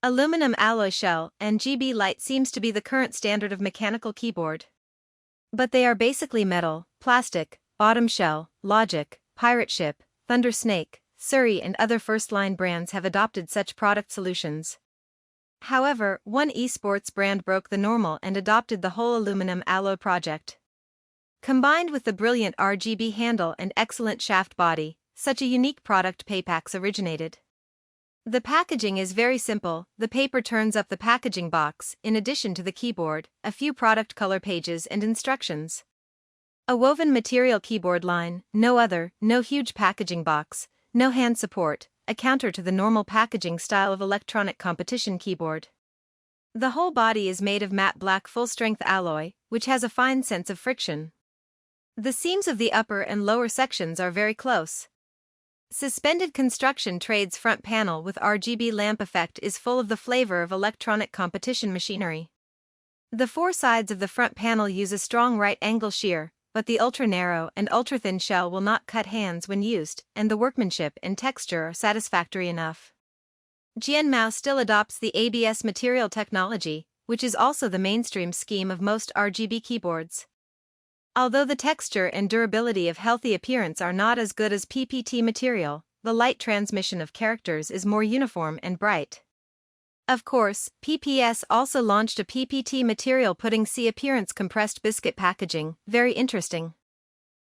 Aluminum alloy shell and GB light seems to be the current standard of mechanical keyboard. But they are basically metal, plastic, bottom shell, Logic, Pirate Ship, Thunder Snake, Surrey and other first-line brands have adopted such product solutions. However, one esports brand broke the normal and adopted the whole aluminum alloy project. Combined with the brilliant RGB handle and excellent shaft body, such a unique product HyperX originated. The packaging is very simple. The paper turns up the packaging box, in addition to the keyboard, a few product color pages and instructions. A woven material keyboard line, no huge packaging box, no hand support, a counter to the normal packaging style of electronic competition keyboard. The whole body is made of matte black full-strength alloy, which has a fine sense of friction. The seams of the upper and lower sections are very close. Suspended construction trade's front panel with RGB lamp effect is full of the flavor of electronic competition machinery. The four sides of the front panel use a strong right-angle shear, but the ultra-narrow and ultra-thin shell will not cut hands when used, and the workmanship and texture are satisfactory enough. Jianmao still adopts the ABS material technology, which is also the mainstream scheme of most RGB keyboards. Although the texture and durability of healthy appearance are not as good as PPT material, the light transmission of characters is more uniform and bright. Of course, PPS also launched a PPT material putting C appearance compressed biscuit packaging, very interesting.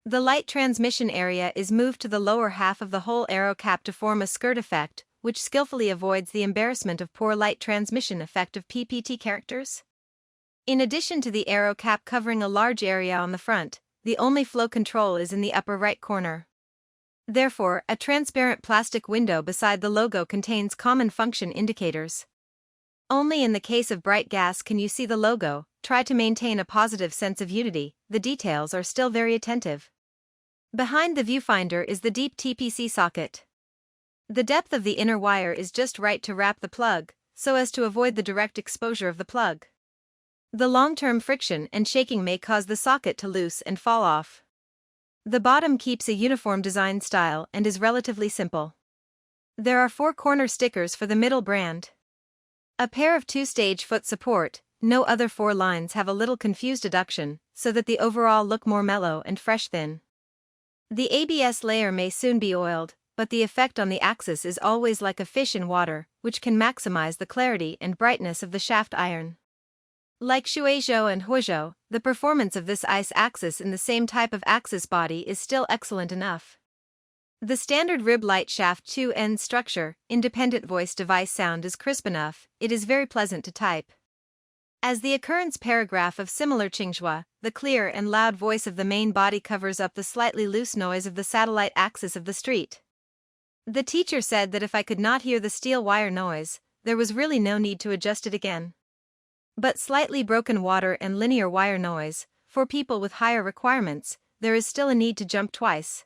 The light transmission area is moved to the lower half of the whole arrow cap to form a skirt effect, which skillfully avoids the embarrassment of poor light transmission effect of PPT characters. In addition to the arrow cap covering a large area on the front, the only flow control is in the upper right corner. Therefore, a transparent plastic window beside the logo contains common function indicators. Only in the case of bright gas can you see the logo. Try to maintain a positive sense of unity, the details are still very attentive. Behind the viewfinder is the deep TPC socket. The depth of the inner wire is just right to wrap the plug, so as to avoid the direct exposure of the plug. The long-term friction and shaking may cause the socket to loose and fall off. The bottom keeps a uniform design style and is relatively simple. There are 4 corner stickers for the middle brand. A pair of 2-stage foot support, no other 4 lines have a little confused adduction, so that the overall look more mellow and fresh thin. The ABS layer may soon be oiled, but the effect on the axis is always like a fish in water, which can maximize the clarity and brightness of the shaft iron. Like Shuizhou and Huizhou, the performance of this ICE axis in the same type of axis body is still excellent enough. The standard rib light shaft 2-end structure, independent voice device sound is crisp enough, it is very pleasant to type. As the occurrence paragraph of similar Qinghua, the clear and loud voice of the main body covers up the slightly loose noise of the satellite axis of the street. The teacher said that if I could not hear the steel wire noise, there was really no need to adjust it again. But slightly broken water and linear wire noise, for people with higher requirements, there is still a need to jump twice.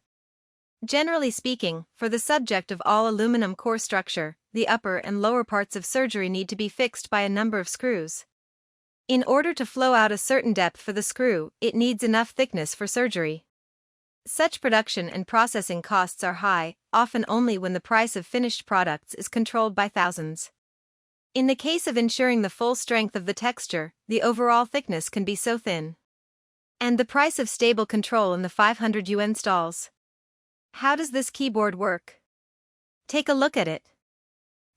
Generally speaking, for the subject of all aluminum core structure, the upper and lower parts of surgery need to be fixed by a number of screws. In order to flow out a certain depth for the screw, it needs enough thickness for surgery. Such production and processing costs are high, often only when the price of finished products is controlled by thousands. In the case of ensuring the full strength of the texture, the overall thickness can be so thin. And the price of stable control in the 500 yuan stalls. How does this keyboard work? Take a look at it.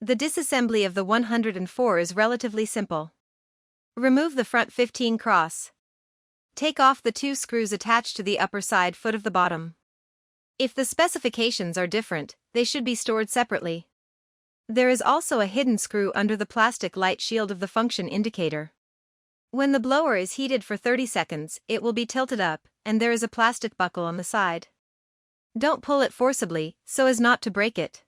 The disassembly of the 104 is relatively simple. Remove the front 15 cross. Take off the 2 screws attached to the upper side foot of the bottom. If the specifications are different, they should be stored separately. There is also a hidden screw under the plastic light shield of the function indicator. When the blower is heated for 30 seconds, it will be tilted up, and there is a plastic buckle on the side. Don't pull it forcibly, so as not to break it.